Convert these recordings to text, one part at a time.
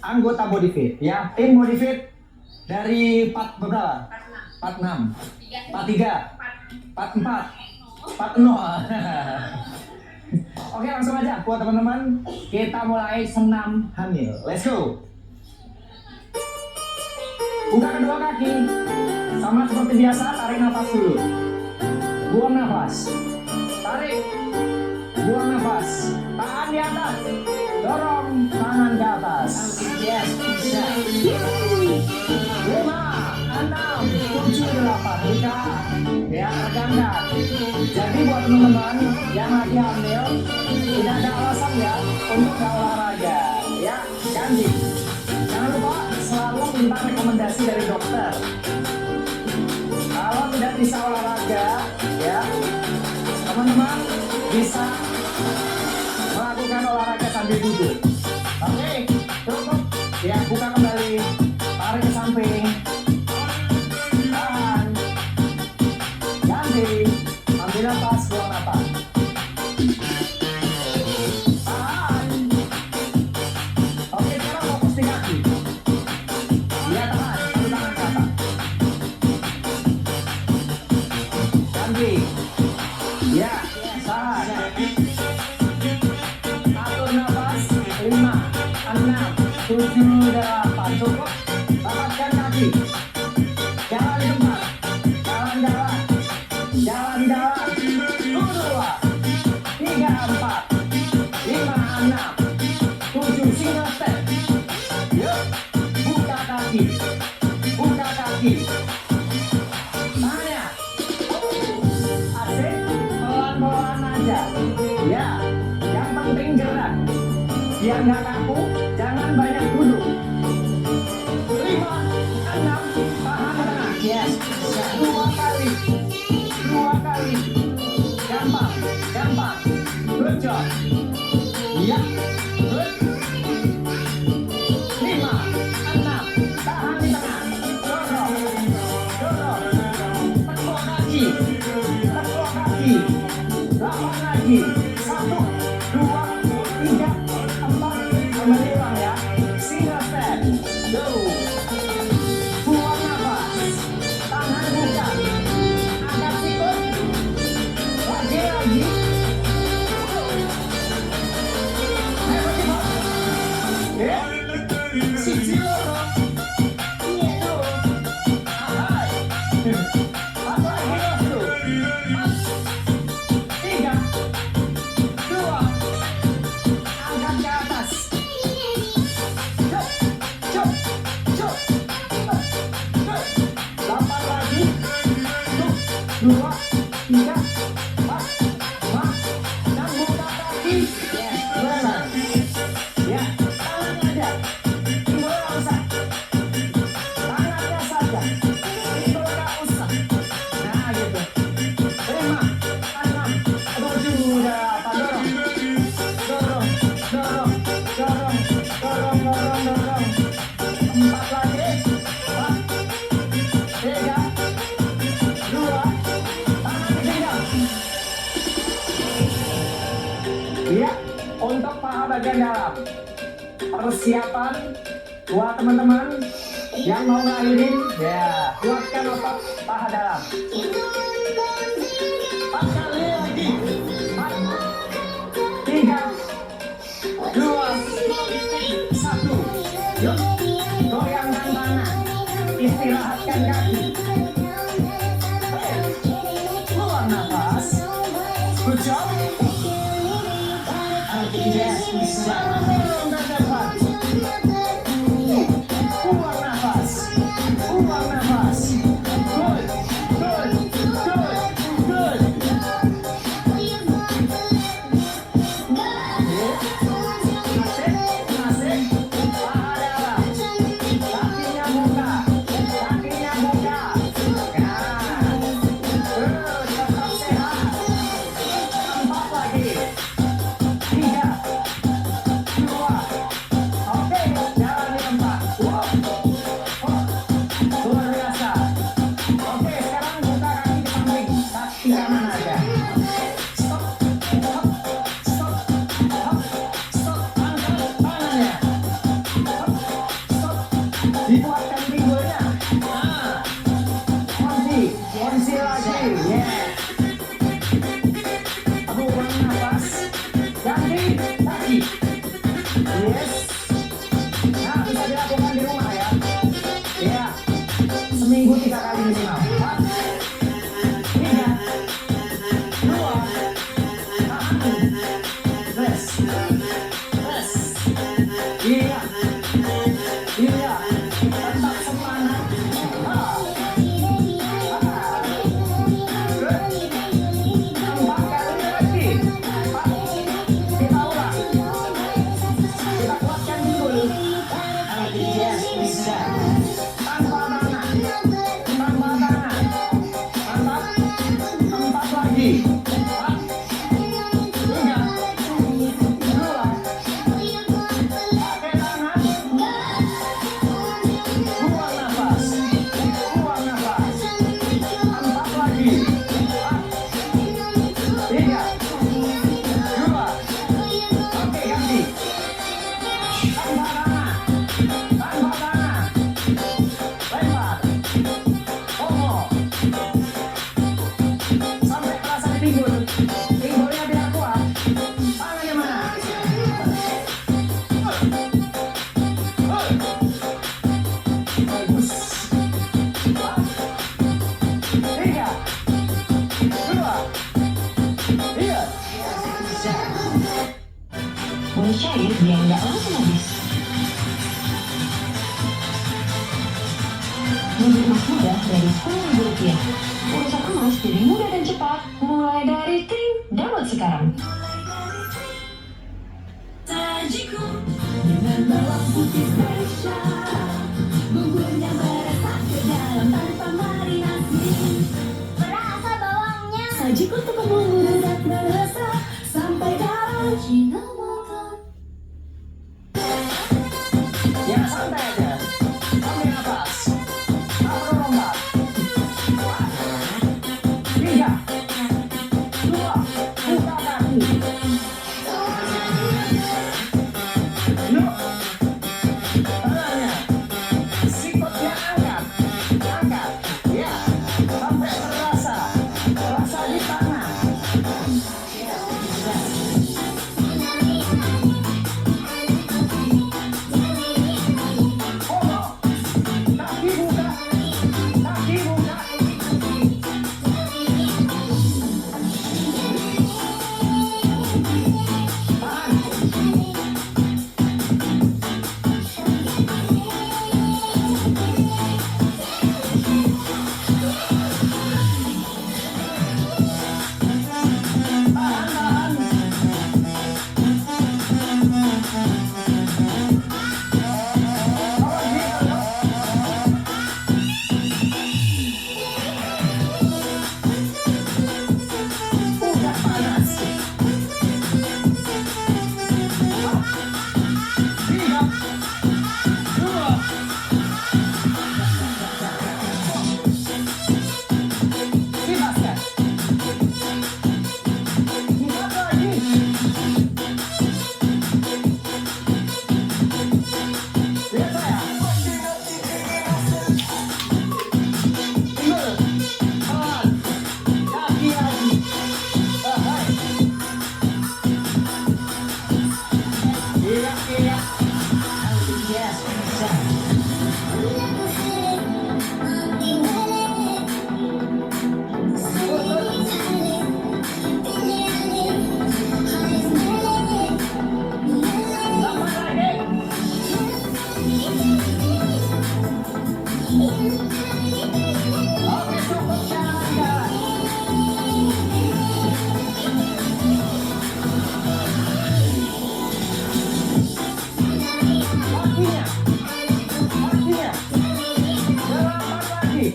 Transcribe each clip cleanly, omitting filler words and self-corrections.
anggota body fit ya, tim body fit dari 4 berapa? 46, 43, 44, 40. Oke, langsung aja buat teman-teman, kita mulai senam hamil. Let's go. Buka kedua kaki, sama seperti biasa, tarik nafas dulu. Buang nafas, tarik, buang nafas, tahan di atas, dorong tangan ke atas. Yes, bisa. 5, 6, 7, 8, buka. Ya, regangkan. Jadi buat teman-teman yang lagi hamil, tidak ada alasan ya untuk gak olahraga. Ya, ganti. Jangan lupa selalu minta rekomendasi dari dokter. Kalau tidak bisa olahraga, ya teman-teman bisa melakukan olahraga sambil duduk. Oke, cukup. Ya, buka kembali, tarik ke samping, tahan, ganti, ambil nafas, buang nafas. Tahan. Oke, sekarang fokus di kaki. Ya, tahan, satu tangan ke atas. Ganti. Ya, tahan. Atur nafas, 5, 6, 7, 8, cukup. Rapatkan kaki. Jalan di tempat. Jalan-jalan. Jalan-jalan. 2, 3, 4, 5, 6, 7, single step. Yuk, buka kaki. Buka kaki. Tangannya. Asik, pelan-pelan aja. Ya, yang penting gerak. Biar nggak kaku, jangan banyak duduk. 5, 6, tahan di tengah. Yes, 2 kali. 2 kali. Gampang, gampang. Good job. Ya, good. 5, 6, tahan di tengah. Dorong, dorong. Tekuk kaki. Tekuk kaki. 8 lagi. 1, 2, 3, 4. Kembali ulang ya. Single step. Go. Buang nafas. Tangan buka. Angkat sikut. Lagi. Ayo cepat. Ya. Siji loro. Iya tuh. Ahai. Satu lagi bro. 3, 2, angkat ke atas. Cuk, cuk, cuk. 8 lagi. 2, 3, 4, 5, 6, buka kaki. Yes, benar. Ya, tangannya aja. Pinggul nggak usah. Tangannya saja. Pinggul nggak usah. Nah, gitu. 5, 6, 7, 8. Dorong. Dorong, dorong, dorong, dorong, dorong, dorong. 4 lagi. 4, 3, 2, tangan di pinggang. Ya, untuk paha bagian dalam. Persiapan buat teman-teman yang mau ngelahirin. Ya, kuatkan otot paha dalam. 4 kali lagi. 4, 3, 2, 1. Yuk, goyangkan tangan. Istirahatkan kaki. Keluar nafas. Good job. Yes, bisa. Dorong ke depan. Buang nafas. Buang nafas. Good, good, good, good. Asik, asik. Paha dalam. Kakinya buka. Kakinya buka. lakukan di rumah ya. Iya. Seminggu 3 kali minimal. 4, 3, 2, tahan. Rest. Rest. Iya. Iya. Tetap semangat. Ah. Pinggulnya biar kuat. Tangannya mana? Bagus. 3, 2, 3. Mulai cair biar nggak langsung habis. Menurut Mas mudah dari Rp10.000. Urusan emas jadi mudah dan cepat. Mulai dari krim, download sekarang. Sajiku dengan bawang putih spesial, bumbunya meresap ke dalam tanpa marinasi. Perasa bawangnya. Sajiku tukang bumbu resep meresap sampai dalam Ajinomoto. Ya santai aja. Ambil nafas. Tak perlu lompat. 3, 2, buka kaki. Yuk. Tangannya. Sikutnya angkat. Angkat. Ya. Sampai terasa. Terasa di tangan. Oh, kaki buka. Kaki buka. Tahan. Tahan, tahan. Oh, gitu dong. Udah panas. 3, 2. Bebaskan. 4 lagi. Lihat saya. Pinggul. Tangan. Kaki lagi. Hai. Iya, iya. Yes, bisa. Tambah lagi. Oke, cukup jalan-jalan. Kakinya. Kakinya. 8 lagi.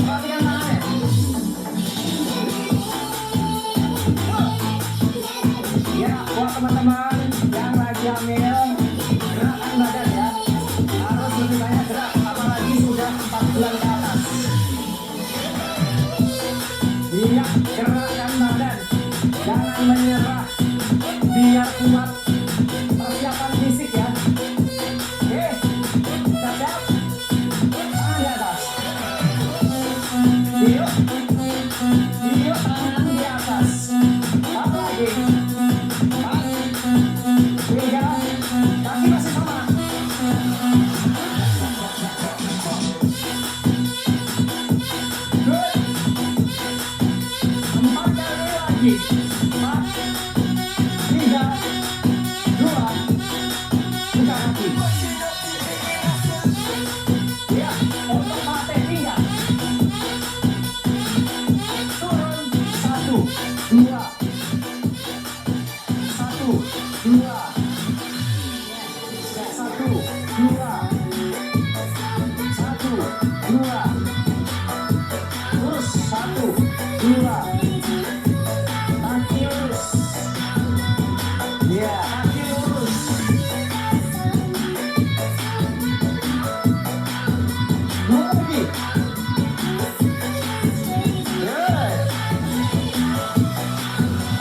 Perhatikan tangannya. Ya, buat teman-teman yang lagi hamil, gerakan badan ya. Harus lebih banyak gerak, apalagi sudah 4 bulan ke atas. Iya, gerakan badan. Jangan menyerah. Biar kuat. Persiapan fisik ya. Oke, siap-siap. Tangan di atas. Yuk. Yuk, tangan di atas. Satu lagi. 4, Satu, dua. Ya, satu, dua. Satu, dua. Lurus, satu, dua. Kaki lurus. Ya, kaki lurus. Dua lagi. Good.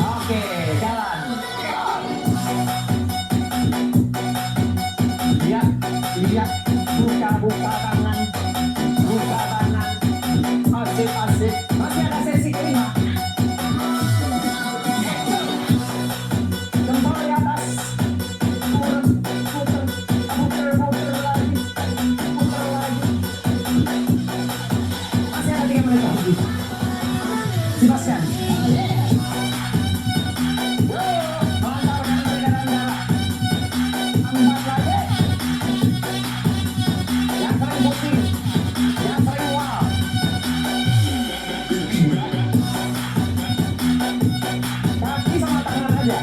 Oke, jalan. Lihat, lihat. Buka tangan. Buka tangan. Asik, asik. Masih ada sesi kelima. Jempol di atas. Puter, puter, puter, puter lagi. Puter lagi. Masih ada 3 menit lagi. Sebastian. Mantap, kanan darah. Angkat lagi. Yang paling putih. Yang paling wow. Kaki sama tangan aja.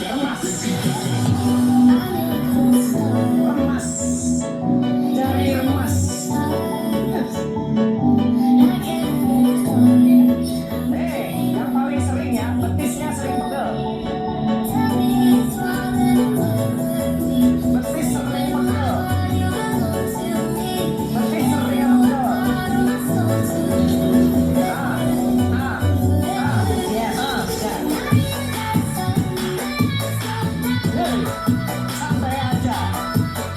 Remas. Remas. Jari remas. Yang paling sering ya, betisnya sering pegel. Betis sering pegel. Betis sering pegel. Yes. Santai aja.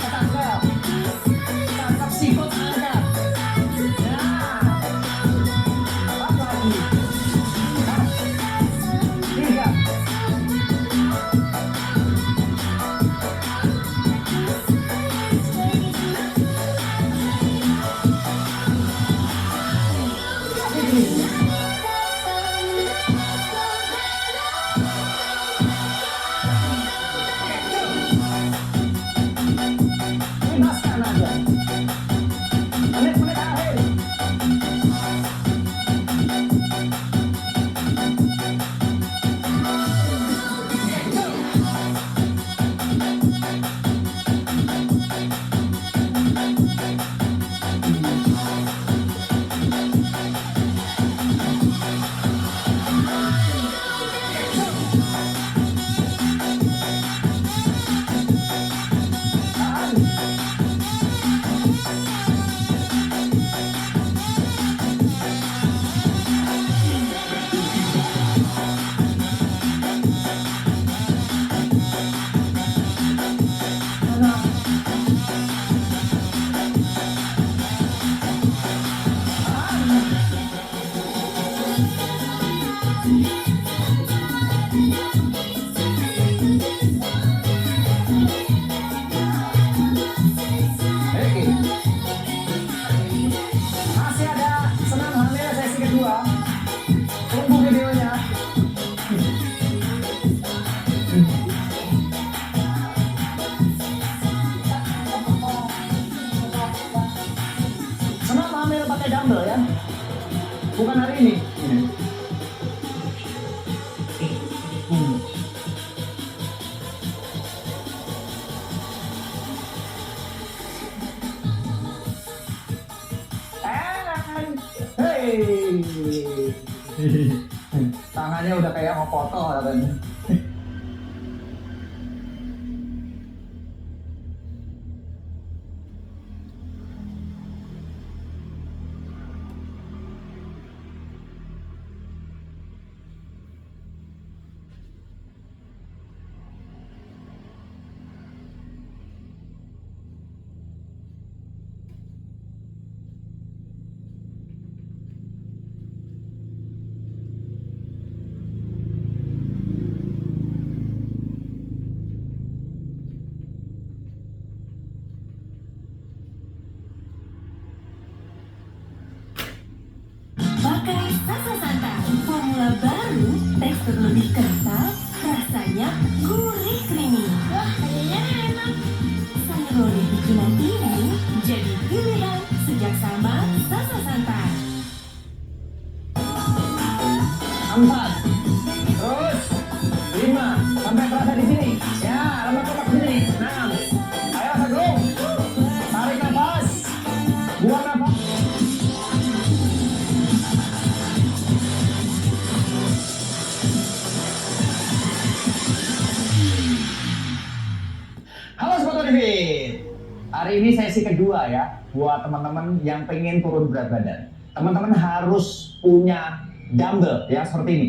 Ketangkep. Tangkap sikut angkat. Nah. Empat lagi. 3. Bebaskan aja. Menit-menit akhir. Tahan. Oke. Masih ada senam hamil sesi kedua. Tunggu videonya. Senam hamil pakai dumbbell ya. Bukan hari ini. Hey. Tangannya udah kayak mau foto katanya. Pakai Sasa Santan, formula baru, tekstur lebih kental, rasanya gurih creamy. Wah, kayaknya enak. Sayur lodeh bikinan ini jadi pilihan sejak sama 4, terus 5, sampai terasa di sini. Ya, lemak-lemak di sini. 6. Ayo Agung, tarik nafas, buang nafas. Halo Sobat Odifit, hari ini sesi kedua ya, buat teman-teman yang pengen turun berat badan. Teman-teman harus punya dumbbell ya, seperti ini.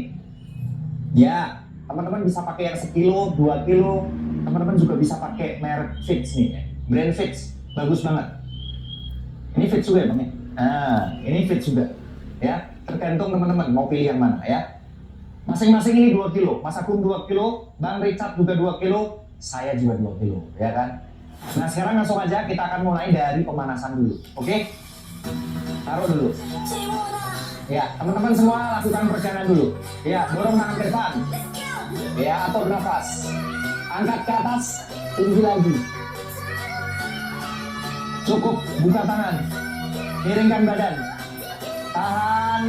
Ya, teman-teman bisa pakai yang 1 kilo, 2 kilo. Teman-teman juga bisa pakai merek Fitz nih, brand Fitz, bagus banget. Ini Fitz juga ya Bang ya? Nah, ini Fitz juga ya, tergantung teman-teman mau pilih yang mana ya. Masing-masing ini 2 kilo, Mas Agung 2 kilo, Bang Richard juga 2 kilo, saya juga 2 kilo, ya kan? Nah sekarang langsung aja kita akan mulai dari pemanasan dulu, oke? Taruh dulu. Ya, teman-teman semua lakukan perjalanan dulu. Ya, dorong tangan ke depan. Ya, atur nafas. Angkat ke atas, tinggi lagi. Cukup, buka tangan. Miringkan badan. Tahan.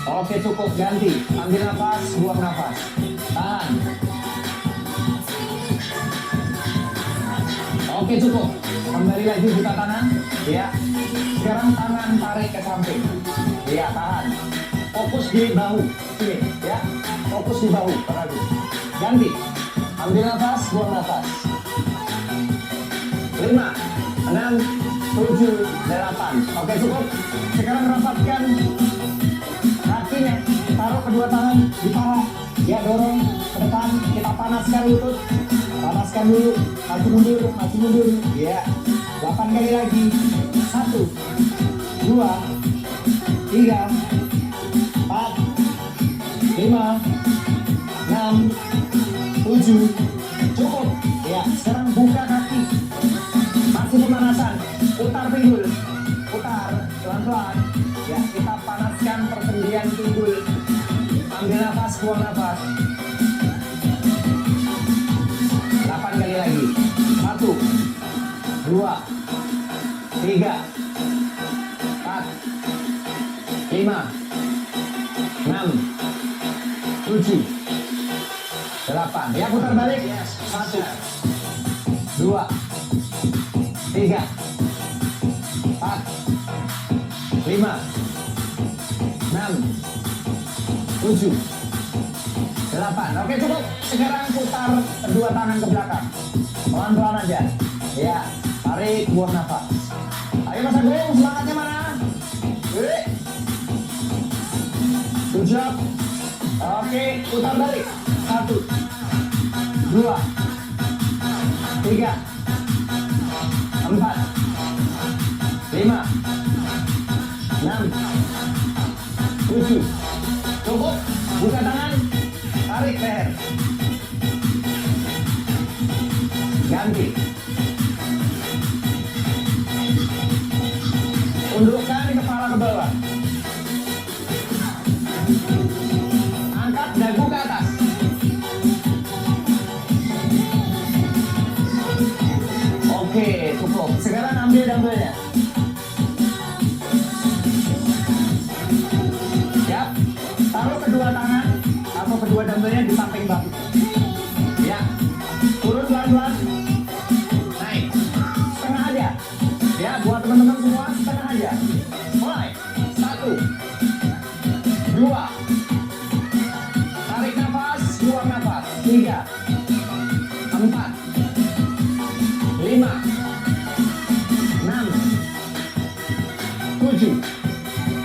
Oke, cukup, ganti. Ambil nafas, buang nafas. Tahan. Oke, cukup. Kembali lagi buka tangan. Ya. Sekarang tangan tarik ke samping. Ya, tahan. Fokus di bahu. Sini, ya. Fokus di bahu. Ragu. Ganti. Ambil nafas, buang nafas. 5, 6, 7, 8. Oke, cukup. Sekarang rapatkan kakinya. Taruh kedua tangan di paha. Ya, dorong ke depan. Kita panaskan lutut. Panaskan dulu. Maju mundur, maju mundur. Ya. 8 kali lagi. 1, 2, 3, 4, 5, 6, 7. Cukup. Ya, sekarang buka kaki. Masih pemanasan. Putar pinggul. Putar pelan-pelan. Ya, kita panaskan persendian pinggul. Ambil nafas, buang nafas. 8 kali lagi. 1, 2, 3, 4, 5, 6, 7, 8. Ya, putar balik. 1, 2, 3, 4, 5, 6, 7, 8. Oke, cukup. Sekarang putar kedua tangan ke belakang. Pelan-pelan aja. Ya, tarik, buang nafas. Ayo Mas Agung, semangatnya mana? Good job. Oke, putar balik. 1, 2, 3, 4, 5, 6, 7. Cukup. Buka tangan. Tarik leher. Ganti. Undukkan kepala ke bawah. Angkat dagu ke atas. Oke, cukup. Sekarang ambil dumbbellnya. Siap. Taruh kedua tangan atau kedua dumbbellnya di samping bahu. Ya. Turun pelan-pelan. Naik. Setengah aja. Ya, buat teman-teman semua setengah aja. Mulai. 1, 2. Tarik nafas, buang nafas. 3, 4, 5, 6, 7.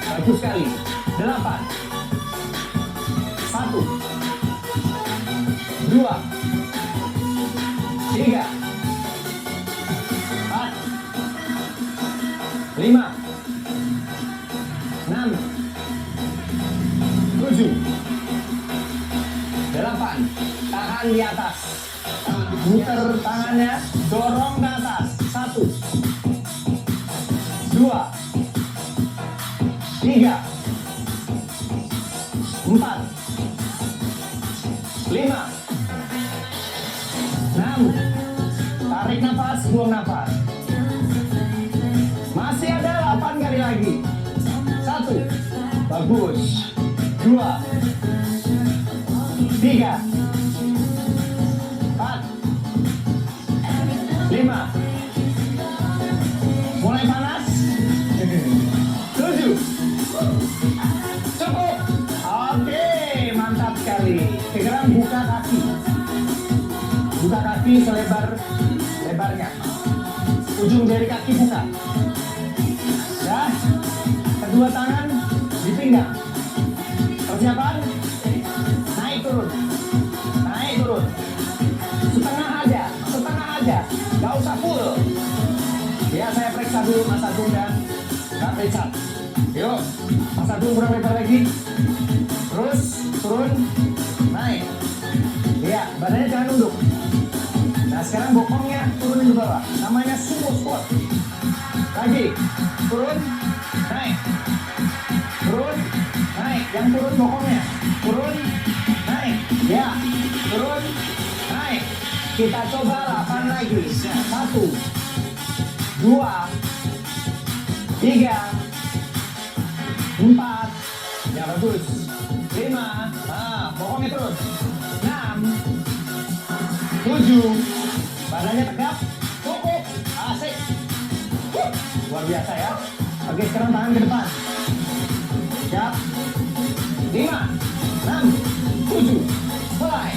Bagus sekali. 8. 1, 2, 3, 4, 5, 6, 7, 8. Tahan di atas. Putar tangannya, dorong ke atas. 1, 2, 3, 4, 5, 6. Tarik nafas, buang nafas. Masih ada 8 kali lagi. 1. Bagus. 2, 3, 4, 5. Mulai panas. 7. Cukup. Oke, mantap sekali. Sekarang buka kaki. Buka kaki selebar-lebarnya. Ujung jari kaki buka. Ya. Kedua tangan di pinggang. Persiapan. Naik turun. Naik turun. Setengah aja. Gak usah full. Ya, saya periksa dulu Mas Agung dan Kak Richard. Yuk, Mas Agung kurang lebar lagi. Terus turun, naik. Ya, badannya jangan nunduk. Nah, sekarang bokongnya turunin ke bawah. Namanya sumo squat. Lagi, turun, naik. Turun, naik. Yang turun bokongnya. Turun, naik. Ya, turun, naik. Kita coba 8 lagi. 1, 2, 3, 4. Ya, bagus. 5. Nah, bokongnya turun. 6, 7. Badannya tegap. Cukup. Asik. Luar biasa ya. Oke, sekarang tangan ke depan. Siap. 5, 6, 7. Mulai.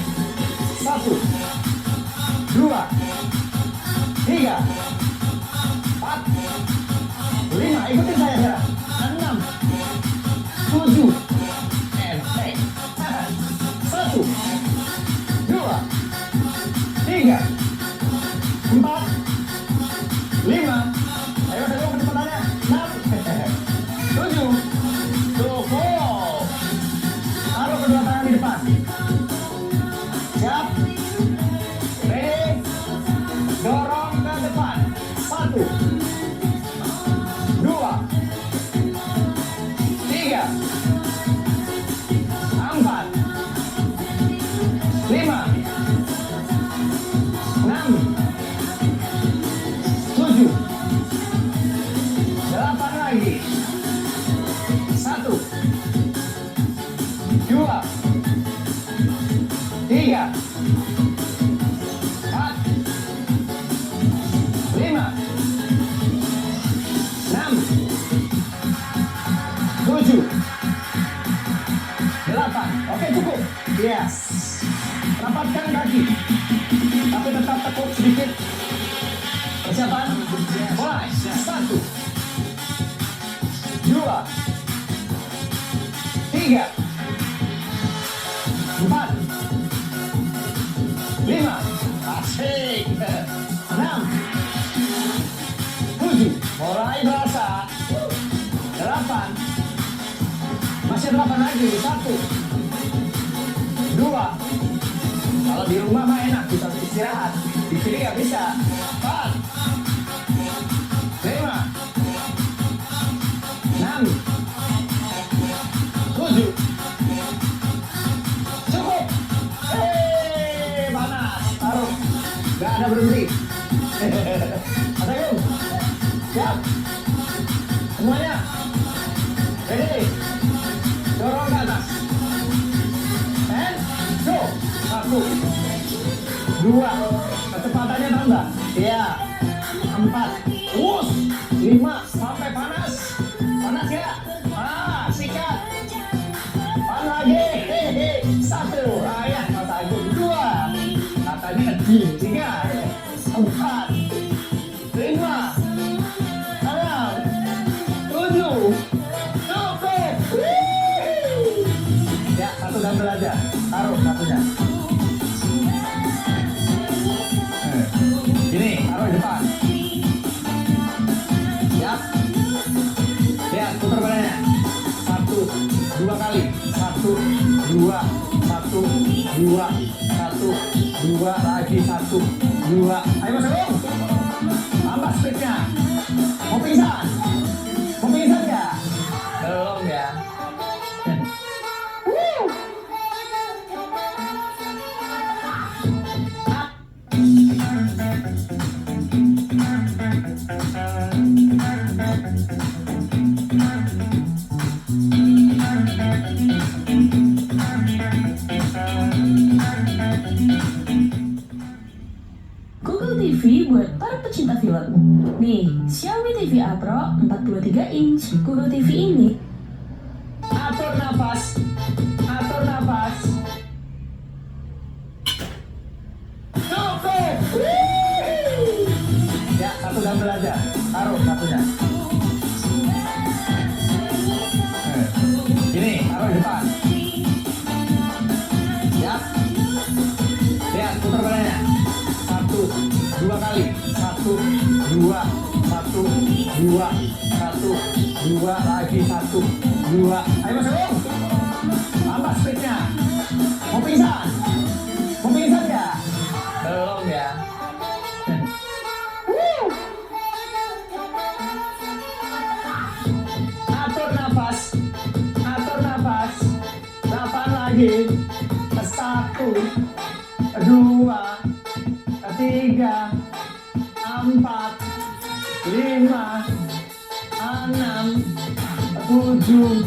1, 2, 3, 4, 5. Ikutin saya sekarang. 6, 7. Enteng. 1, 2, 3, 4, 5. Ayo saya ke depannya. 6, 7. Cukup. Taruh kedua tangan di depan. Siap. Ready. Dorong ke depan. 1, 2, 3, 4, 5, 6, 7, 8 lagi. 1, 2, 3, 4, 5, 6, 7, 8. Oke, cukup. Yes. Rapatkan kaki. Tapi tetap tekuk sedikit. Persiapan. Mulai. 1, 2, 3, 4, 5. Asik. 6, 7. Mulai berasa. 8. Masih 8 lagi. 1, 2. Kalau di rumah mah enak, bisa istirahat. Di sini nggak bisa. 4, 5, 6, 7. Cukup. Panas. Taruh. Nggak ada berhenti. Mas Agung. Siap. Semuanya. Ready. Dorong ke atas. And go. 1, 2. Kecepatannya tambah. Ya. 4. 5. Sampai panas. Panas ya? Sikat. Pan lagi. 1. Ya, Mas Agung. 2. Katanya kecil. 3, 4, 5, 6, 7. Cukup. Ya, 1 dumbbell aja. Taruh satunya. Gini, taruh di depan. Siap. Lihat, putar badannya. 1, 2 kali. 1, 2, 1, 2, 1, 2 lagi. 1, 2. Ayo Mas Agung. Tambah speednya. Mau pingsan? Mau pingsan ya? Belum ya. 23 inch. Guru TV ini Atur nafas. Atur nafas. Cukup. Ya, satu double aja. Taruh satunya. Gini, taruh di depan. Ya. Lihat, putar badannya. 1, 2 kali. 1, 2, 1, 2, 1, 2, lagi 1, 2. Ayo Mas Agung. Tambah speednya. Mau pingsan? Mau pingsan ya? Belum ya. Atur nafas. Atur nafas. 8 lagi. 1, 2, 3, 4, 5, 6, 7.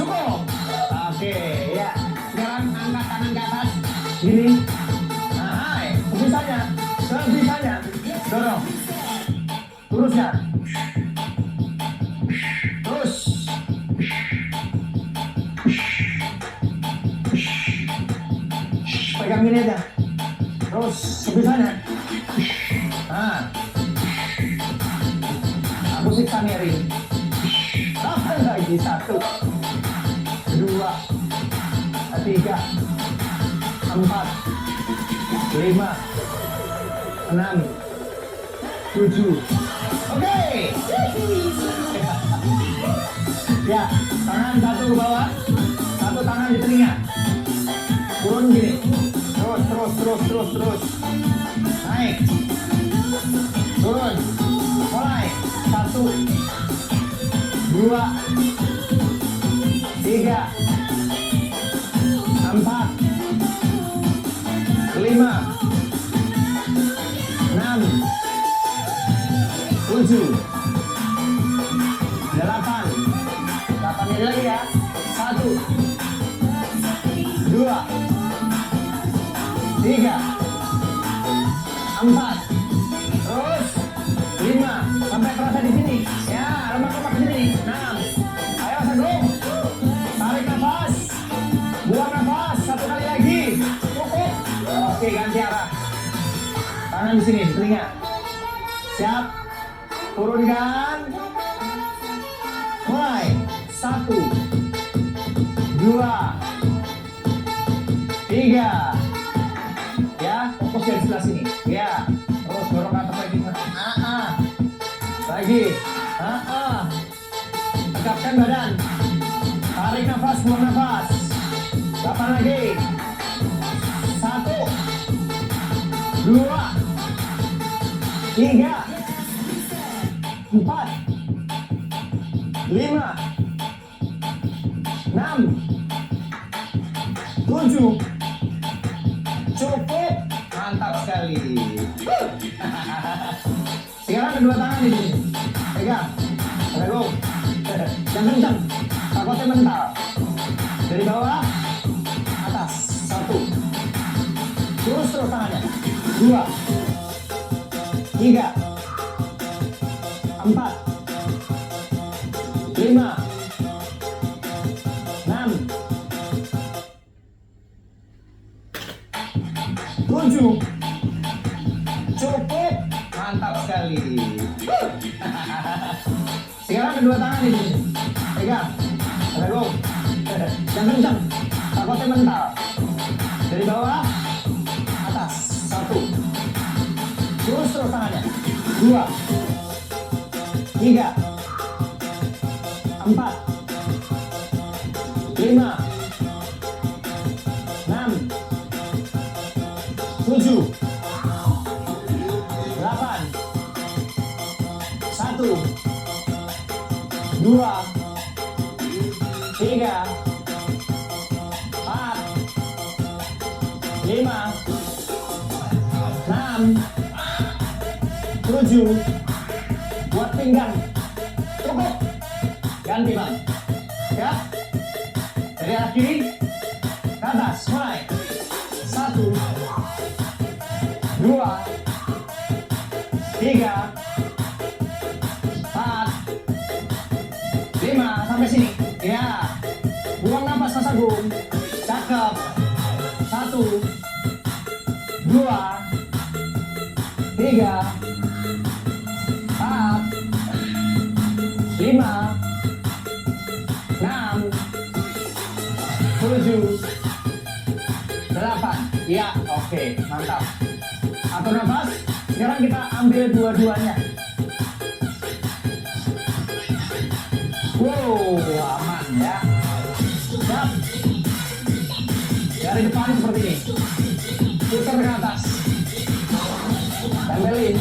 Cukup. Oke, ya. Sekarang angkat tangan ke atas. Gini. Nah, sebisanya. Sebisanya. Dorong. Luruskan. Terus. Pegang gini aja. Terus sebisanya. Nah. Aku siksa miring. Tahan lagi. 1, 2, 3, 4, 5, 6, 7. Oke. Ya, tangan satu ke bawah, satu tangan di telinga. Turun gini. Terus. Naik. Turun. Mulai. 1, 2, 3, 4, 5, 6, 7, 8. 8 ini lagi ya. 1, 2, 3, 4. Terus 5 sampai terasa di sini. Ya, lemak-lemak di sini. 6. Ayo Mas Agung. Tarik nafas. Buang nafas. 1 kali lagi. Cukup. Oke, ganti arah. Tangan di sini, di telinga. Siap. Turunkan. Mulai. 1, 2, 3. Ya, fokus dari sebelah sini. Ya. Terus dorong ke atas lagi. Lagi. Tegapkan badan. Tarik nafas, buang nafas. 8 lagi. 1, 2, 3, 4, 5, 6, 7. Cukup. Mantap sekali. Sekarang kedua tangan di sini. Pegang. Ada go. Jangan kencang. Takutnya mental. Dari bawah atas. 1. Terus tangannya. 2, 3, 4, 5, 6, 7. Cukup. Mantap sekali. Sekarang kedua tangan di sini. Pegang. Ada go. Jangan kencang. Takutnya mental. Dari bawah atas. 1. Terus tangannya. 2, 3, 4, 5, 6, 7, 8. 1, 2, 3, 4, 5, 6, 7. Buat pinggang. Cukup. Ganti bang. Ya. Dari arah kiri ke atas. Mulai. 1, 2, 3, 4, 5 sampai sini. Ya. Buang nafas Mas Agung. Cakep. 1, 2, 3, 4, 5, 6, 7, 8. Ya, oke, mantap. Atur nafas. Sekarang kita ambil dua-duanya. Wow, aman ya. Siap. Dari depan seperti ini. Putar ke atas. Tempelin.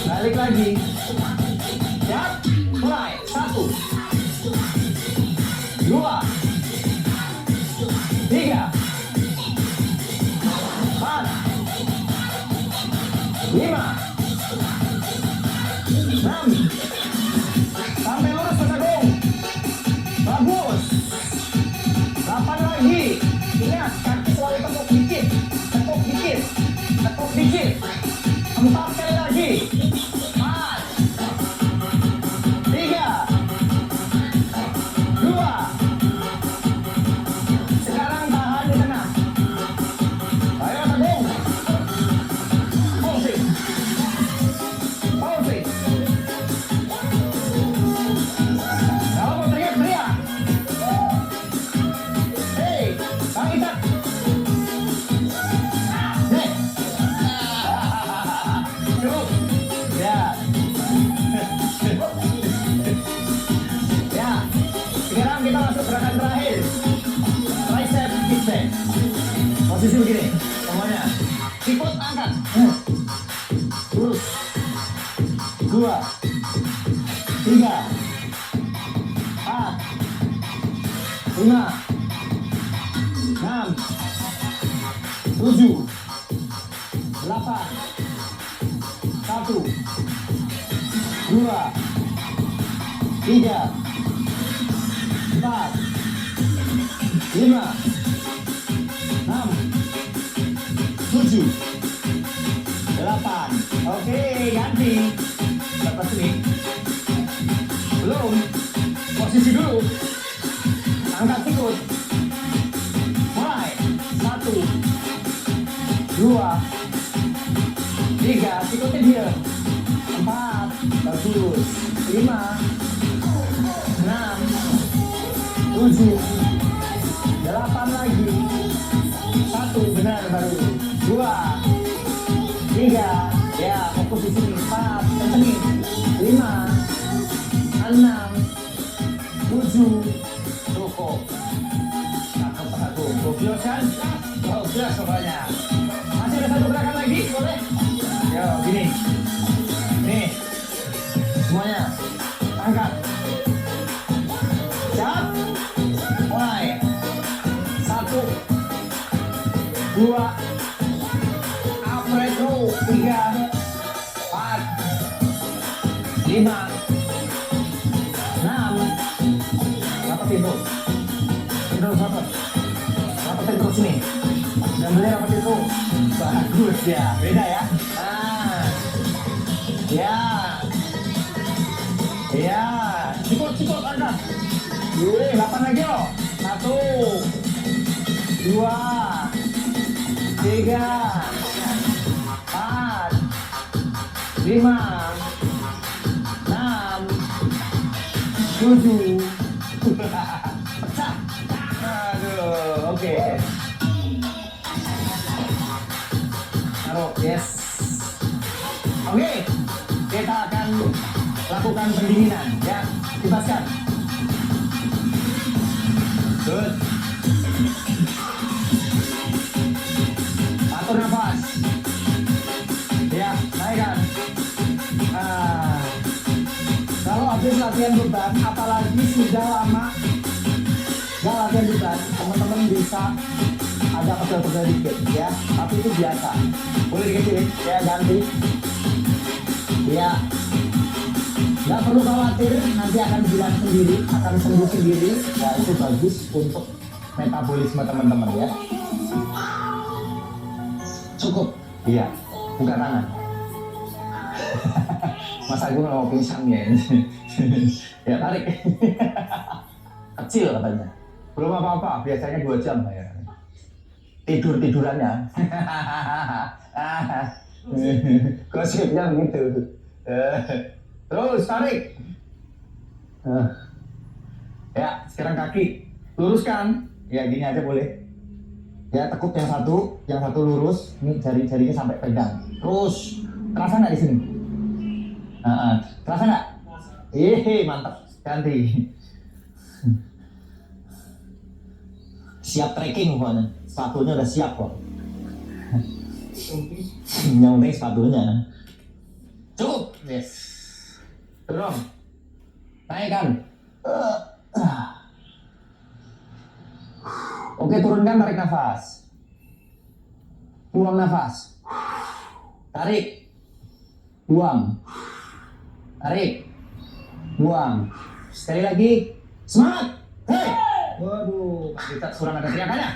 Balik lagi. Siap. Mulai. 1, 2, 3, 4, 5, 6. Sampai lurus Mas Agung. Bagus. 8 lagi. Ingat, kaki selalu tekuk dikit. Tekuk dikit. Tekuk dikit. 4 kali lagi. 4, 3, 2. Sekarang tahan di tengah. Ayo Mas Agung. Pausing. Pausing. Kalau mau teriak, teriak. Hei, Bang Itak. Nih. Cukup. Ya. Ya. Sekarang kita masuk gerakan terakhir. Tricep, bicep. Posisi begini, semuanya. Sikut angkat. Lurus. 2, 3, 4, 5, 6, 7, 8, 1, 2, 3, 4, 5, 6, 7, 8. Oke, ganti. Lepas ini. Belum. Posisi dulu. Angkat sikut. Mulai. 1, 2, 3. Sikutnya dia. 4. Bagus. 5, 6, 7, 8 lagi. 1, benar baru. 2, 3. Ya, fokus di sini. 4, kencengin. 5, 6, 7. Cukup. Cakep Mas Agung. Gobios kan? Gobios pokoknya. Masih ada satu gerakan lagi, boleh? Yo, gini. Nih. Semuanya. Angkat. Siap. Mulai. 1, 2, upright row. 3, 4, 5, 6. Rapetin terus. Terus rapet. Rapetin terus ini. Dan beli rapetin terus. Bagus ya. Beda ya. Nah. Ya. Ya. Sikut angkat. 8 lagi loh. 1, 2, 3, 4, 5, 6, 7. Pecah. Aduh, oke. Taruh, yes. Oke, kita akan lakukan pendinginan ya. Bebaskan. Good. Atur nafas. Ya, naikkan. Kalau habis latihan beban, apalagi sudah lama nggak latihan beban, teman-teman bisa agak pegel-pegel dikit ya. Tapi itu biasa. Boleh dikecilin, ya ganti. Ya, nggak perlu khawatir, nanti akan hilang sendiri, akan sembuh sendiri. Ya itu bagus untuk metabolisme teman-teman ya. Cukup, iya, buka tangan. Masa gue mau pingsan ya? Ya tarik. Kecil katanya. Belum apa-apa, biasanya 2 jam ya. Tidurannya. Gosipnya begitu. Terus tarik. Ya, sekarang kaki luruskan. Ya gini aja boleh. Ya tekuk yang satu lurus. Ini jari-jarinya sampai pegang. Terus terasa nggak di sini? Terasa nggak? Mantap. Ganti. Siap trekking pokoknya. Sepatunya udah siap kok. Yang penting sepatunya. Cukup. Yes. Dorong. Naikkan. Oke, turunkan, tarik nafas. Buang nafas. Tarik. Buang. Tarik. Buang. Sekali lagi. Semangat. Hei. Waduh, kita kurang ada teriakannya.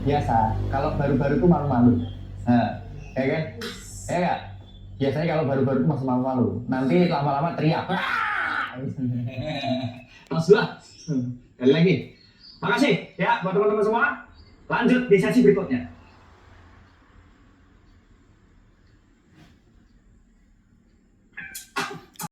Biasa, kalau baru-baru itu malu-malu. Ya kan? Ya gak? Biasanya kalau baru-baru itu masih malu-malu. Nanti lama-lama teriak. Sudah. Kali lagi. Makasih ya buat teman-teman semua. Lanjut di sesi berikutnya.